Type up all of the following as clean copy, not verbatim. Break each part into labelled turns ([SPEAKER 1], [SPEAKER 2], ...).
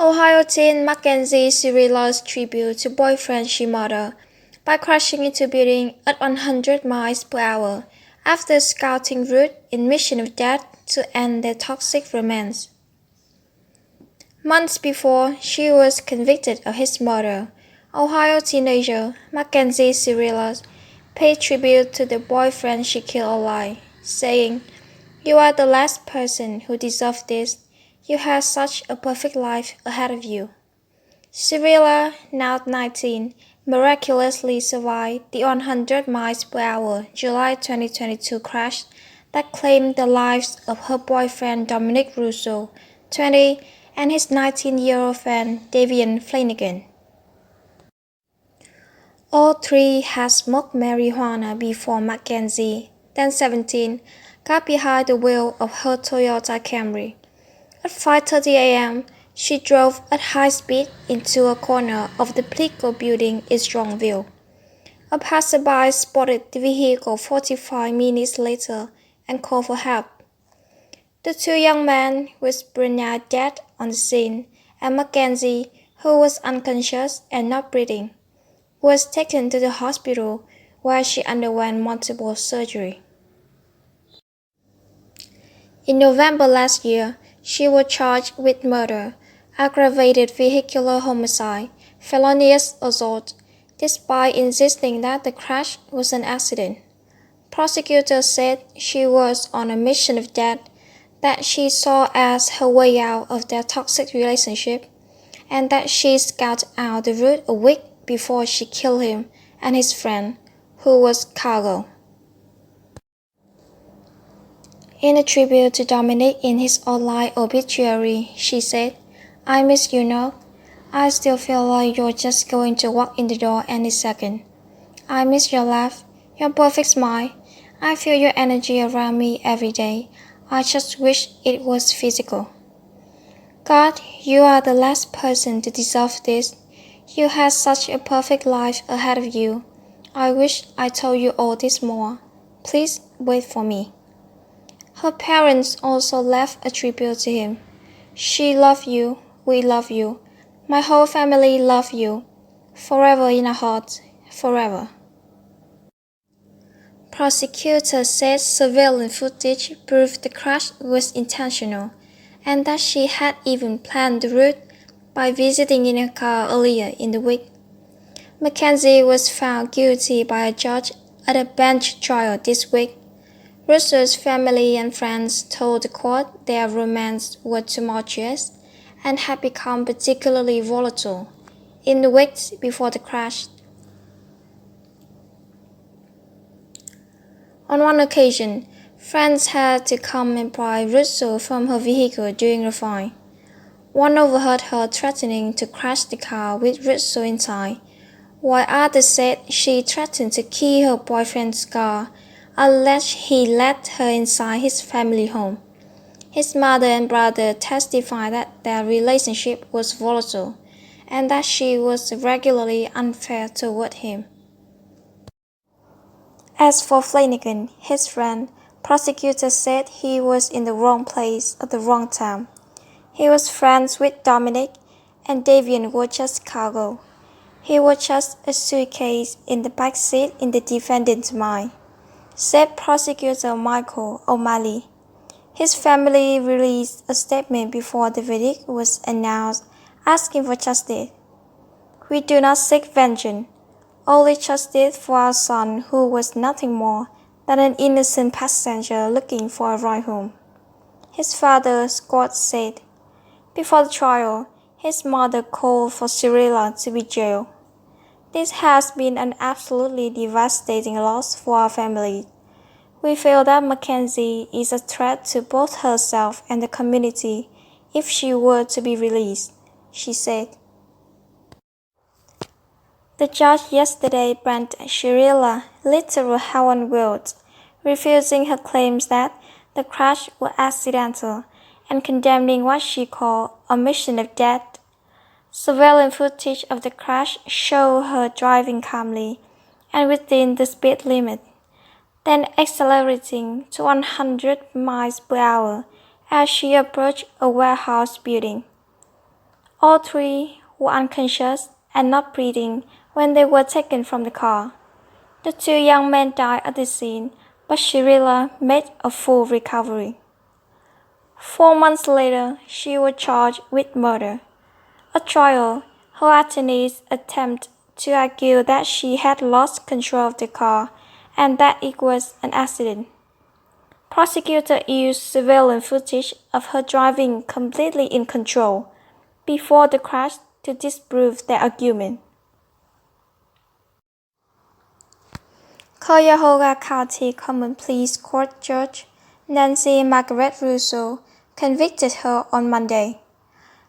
[SPEAKER 1] Ohio teen Mackenzie Shirilla's tribute to boyfriend she murdered by crashing into building at 100 miles per hour after scouting route in mission of death to end their toxic romance. Months before she was convicted of his murder, Ohio teenager Mackenzie Shirilla paid tribute to the boyfriend she killed alive, saying, "You are the last person who deserves this. You had such a perfect life ahead of you." Shirilla, now 19, miraculously survived the 100 miles per hour July 2022 crash that claimed the lives of her boyfriend Dominic Russo, 20, and his 19-year-old friend Davian Flanagan. All three had smoked marijuana before Mackenzie, then 17, got behind the wheel of her Toyota Camry. At 5:30 a.m., she drove at high speed into a corner of the Plico building in Strongville. A passerby spotted the vehicle 45 minutes later and called for help. The two young men were pronounced dead on the scene, and Mackenzie, who was unconscious and not breathing, was taken to the hospital where she underwent multiple surgery. In November last year, she was charged with murder, aggravated vehicular homicide, felonious assault, despite insisting that the crash was an accident. Prosecutors said she was on a mission of death that she saw as her way out of their toxic relationship, and that she scouted out the route a week before she killed him and his friend, who was cargo. In a tribute to Dominic in his online obituary, she said, "I miss you, Nog. I still feel like you're just going to walk in the door any second. I miss your laugh, your perfect smile. I feel your energy around me every day. I just wish it was physical. God, you are the last person to deserve this. You had such a perfect life ahead of you. I wish I told you all this more. Please wait for me." Her parents also left a tribute to him. "She loved you, we love you. My whole family love you. Forever in our hearts, forever." Prosecutors said surveillance footage proved the crash was intentional, and that she had even planned the route by visiting in her car earlier in the week. Mackenzie was found guilty by a judge at a bench trial this week. Russo's family and friends told the court their romance was tumultuous and had become particularly volatile in the weeks before the crash. On one occasion, friends had to come and pry Russo from her vehicle during the fight. One overheard her threatening to crash the car with Russo inside, while others said she threatened to key her boyfriend's car unless he let her inside his family home. His mother and brother testified that their relationship was volatile and that she was regularly unfair toward him. As for Flanagan, his friend, prosecutors said he was in the wrong place at the wrong time. He was friends with Dominic, and Davian was just cargo. He was just a suitcase in the back seat in the defendant's mind, said prosecutor Michael O'Malley. His family released a statement before the verdict was announced, asking for justice. "We do not seek vengeance, only justice for our son, who was nothing more than an innocent passenger looking for a ride home," his father, Scott, said. Before the trial, his mother called for Shirilla to be jailed. "This has been an absolutely devastating loss for our family. We feel that Mackenzie is a threat to both herself and the community if she were to be released," she said. The judge yesterday granted Shirilla literal heaven words, refusing her claims that the crash was accidental and condemning what she called a mission of death. Surveillance footage of the crash showed her driving calmly and within the speed limit, then accelerating to 100 miles per hour as she approached a warehouse building. All three were unconscious and not breathing when they were taken from the car. The two young men died at the scene, but Shirilla made a full recovery. 4 months later, she was charged with murder. At trial, her attorneys attempted to argue that she had lost control of the car and that it was an accident. Prosecutors used surveillance footage of her driving completely in control before the crash to disprove their argument. Cuyahoga County Common Pleas Court Judge Nancy Margaret Russo convicted her on Monday.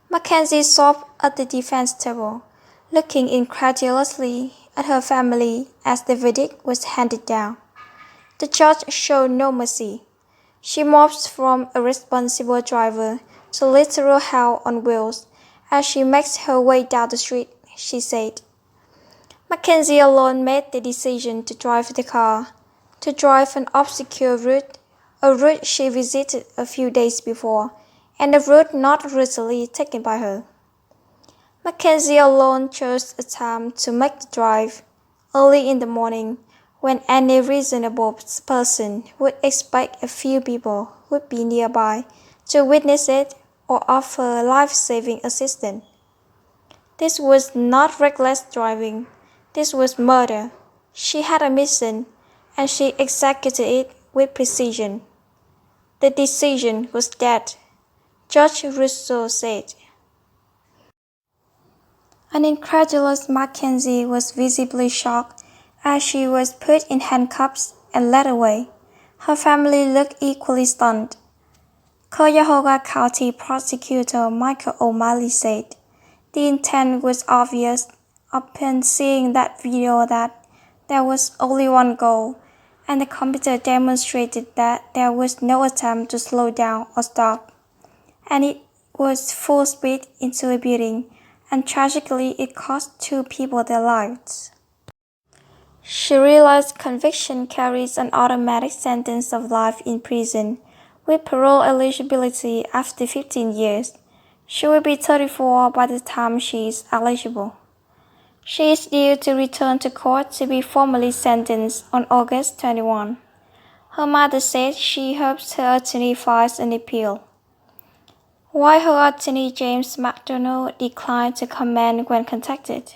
[SPEAKER 1] Mackenzie sat at the defense table, looking incredulously at her family as the verdict was handed down. The judge showed no mercy. She morphs from a responsible driver to literal hell on wheels as she makes her way down the street, she said. Mackenzie alone made the decision to drive the car, to drive an obscure route, a route she visited a few days before, and a route not recently taken by her. Mackenzie alone chose a time to make the drive, early in the morning, when any reasonable person would expect a few people would be nearby to witness it or offer life-saving assistance. This was not reckless driving. This was murder. She had a mission, and she executed it with precision. The decision was death, Judge Russo said. An incredulous Mackenzie was visibly shocked as she was put in handcuffs and led away. Her family looked equally stunned. Cuyahoga County Prosecutor Michael O'Malley said, "The intent was obvious upon seeing that video that there was only one goal, and the computer demonstrated that there was no attempt to slow down or stop. And it was full speed into a building, and tragically it cost 2 people their lives." Shirilla's conviction carries an automatic sentence of life in prison, with parole eligibility after 15 years. She will be 34 by the time she is eligible. She is due to return to court to be formally sentenced on August 21. Her mother said she hopes her attorney files an appeal. While her attorney James McDonald declined to comment when contacted.